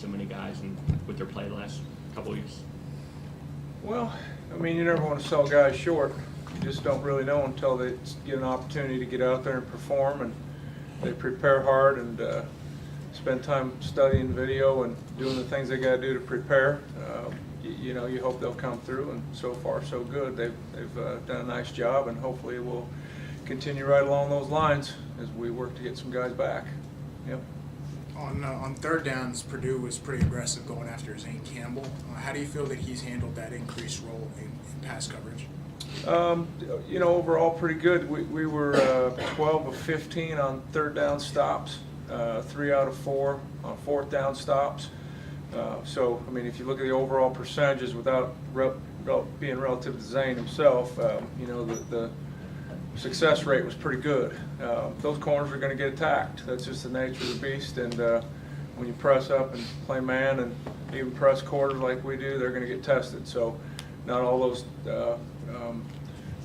so many guys and with their play the last couple of years? Well, I mean, you never want to sell guys short. You just don't really know until they get an opportunity to get out there and perform, and they prepare hard and spend time studying video and doing the things they got to do to prepare. You know, you hope they'll come through, and so far so good. They've done a nice job, and hopefully we'll continue right along those lines as we work to get some guys back. Yep. On third downs, Purdue was pretty aggressive going after Zane Campbell. How do you feel that he's handled that increased role in pass coverage? You know, overall pretty good. We were 12 of 15 on third down stops, 3 out of 4 on fourth down stops. So, I mean, if you look at the overall percentages without being relative to Zane himself, you know, the success rate was pretty good. Those corners are going to get attacked. That's just the nature of the beast. And when you press up and play man and even press quarters like we do, they're going to get tested. So not all those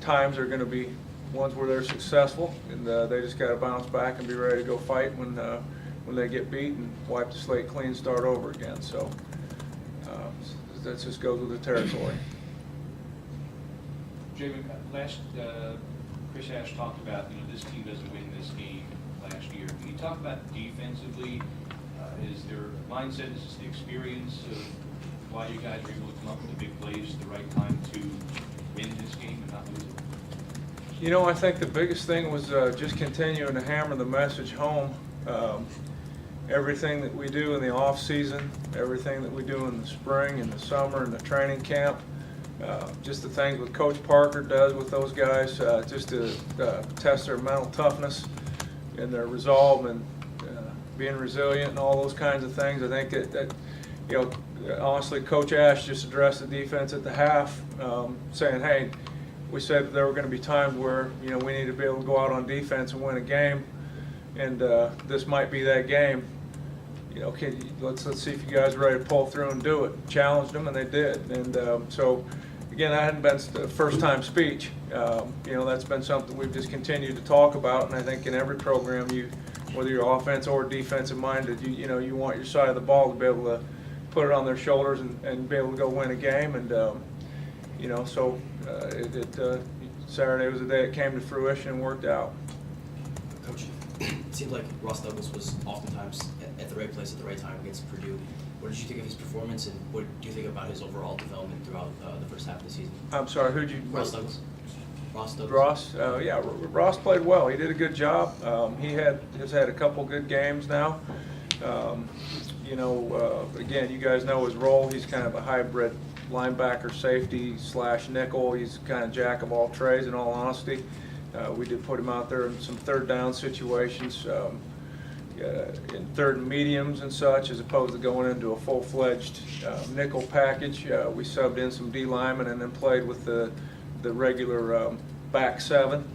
times are going to be ones where they're successful, and they just got to bounce back and be ready to go fight when they get beat and wipe the slate clean and start over again. So that just goes with the territory. Jamie, last Chris Ash talked about, you know, this team doesn't win this game last year. Can you talk about defensively? Is their mindset, is this the experience of why you guys are able to come up with the big plays at the right time to win this game and not lose it? You know, I think the biggest thing was just continuing to hammer the message home. Everything that we do in the off season, everything that we do in the spring and the summer and the training camp, just the things what Coach Parker does with those guys, just to test their mental toughness and their resolve and being resilient and all those kinds of things. I think that you know, honestly, Coach Ash just addressed the defense at the half, saying, hey, we said there were going to be times where, you know, we need to be able to go out on defense and win a game, and this might be that game. You know, let's see if you guys are ready to pull through and do it. Challenged them, and they did. And so, again, that hadn't been the first-time speech. You know, that's been something we've just continued to talk about, and I think in every program, whether you're offense or defensive minded, you know, you want your side of the ball to be able to put it on their shoulders and be able to go win a game. And you know, so Saturday was the day it came to fruition and worked out. Coach, it seemed like Ross Douglas was oftentimes at the right place at the right time against Purdue. What did you think of his performance, and what do you think about his overall development throughout the first half of the season? I'm sorry, who'd you? Ross Douglas. Ross Douglas. Ross, yeah, Ross played well. He did a good job. He has had a couple good games now. You know, again, you guys know his role. He's kind of a hybrid linebacker, safety / nickel. He's kind of jack of all trades, in all honesty. We did put him out there in some third down situations, in third and mediums and such, as opposed to going into a full-fledged nickel package. We subbed in some D linemen and then played with the regular back seven.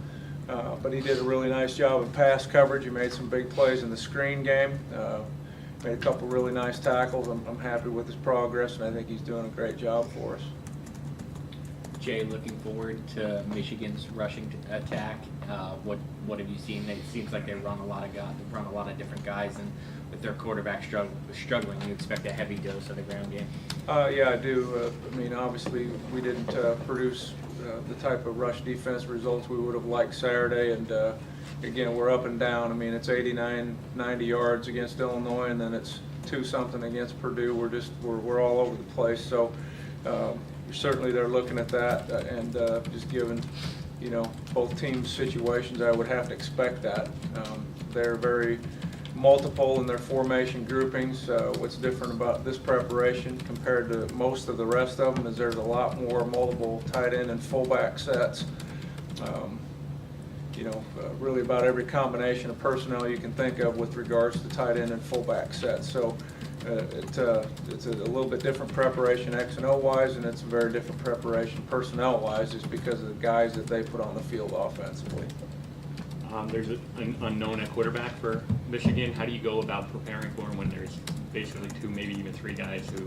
But he did a really nice job in pass coverage. He made some big plays in the screen game. Made a couple really nice tackles. I'm happy with his progress, and I think he's doing a great job for us. Jay, looking forward to Michigan's rushing attack. What have you seen? It seems like they run a lot of guys. They run a lot of different guys, and with their quarterback struggling, you expect a heavy dose of the ground game. Yeah, I do. I mean, obviously, we didn't produce the type of rush defense results we would have liked Saturday, and again, we're up and down. I mean, it's 89, 90 yards against Illinois, and then it's 2-something against Purdue. We're all over the place. So certainly they're looking at that, and just given, you know, both teams' situations, I would have to expect that. They're very multiple in their formation groupings. What's different about this preparation compared to most of the rest of them is there's a lot more multiple tight end and fullback sets. You know, really about every combination of personnel you can think of with regards to tight end and fullback sets. So it's a little bit different preparation X and O wise, and it's a very different preparation personnel wise, just because of the guys that they put on the field offensively. There's an unknown at quarterback for Michigan. How do you go about preparing for him when there's basically 2, maybe even 3 guys who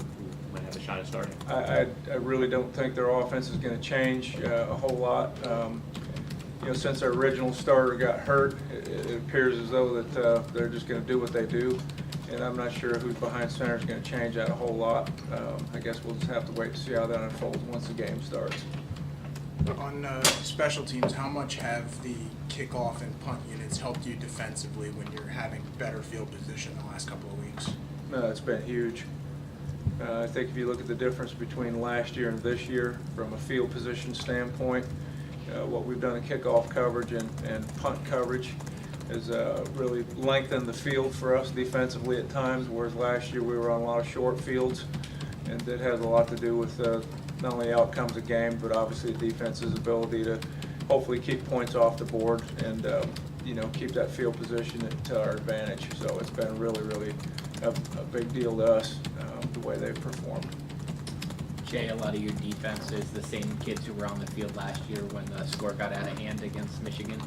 might have a shot at starting? I really don't think their offense is going to change a whole lot. You know, since their original starter got hurt, it appears as though that they're just going to do what they do. and I'm not sure who's behind center is going to change that a whole lot. I guess we'll just have to wait to see how that unfolds once the game starts. On special teams, how much have the kickoff and punt units helped you defensively when you're having better field position the last couple of weeks? No, it's been huge. I think if you look at the difference between last year and this year from a field position standpoint, what we've done in kickoff coverage and punt coverage has really lengthened the field for us defensively at times, whereas last year we were on a lot of short fields, and that has a lot to do with not only outcomes of game, but obviously the defense's ability to hopefully keep points off the board and keep that field position to our advantage. So it's been really a big deal to us, the way they've performed. Jay, a lot of your defense is the same kids who were on the field last year when the score got out of hand against Michigan.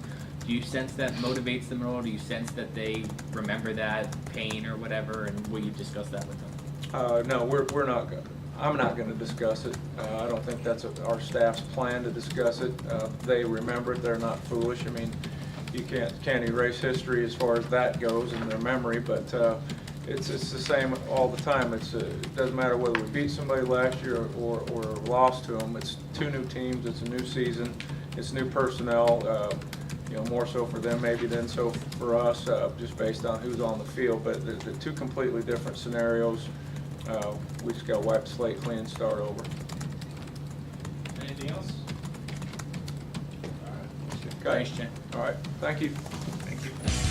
Do you sense that motivates them at all? Do you sense that they remember that pain or whatever, and will you discuss that with them? No, we're not going. I'm not going to discuss it. I don't think that's our staff's plan to discuss it. They remember it. They're not foolish. I mean, you can't erase history as far as that goes in their memory, but it's the same all the time. It doesn't matter whether we beat somebody last year or lost to them. It's two new teams. It's a new season. It's new personnel. More so for them maybe than so for us, just based on who's on the field. But the two completely different scenarios. We just got to wipe the slate clean and start over. Anything else? Thanks, Jay. All right. Thank you. Thank you.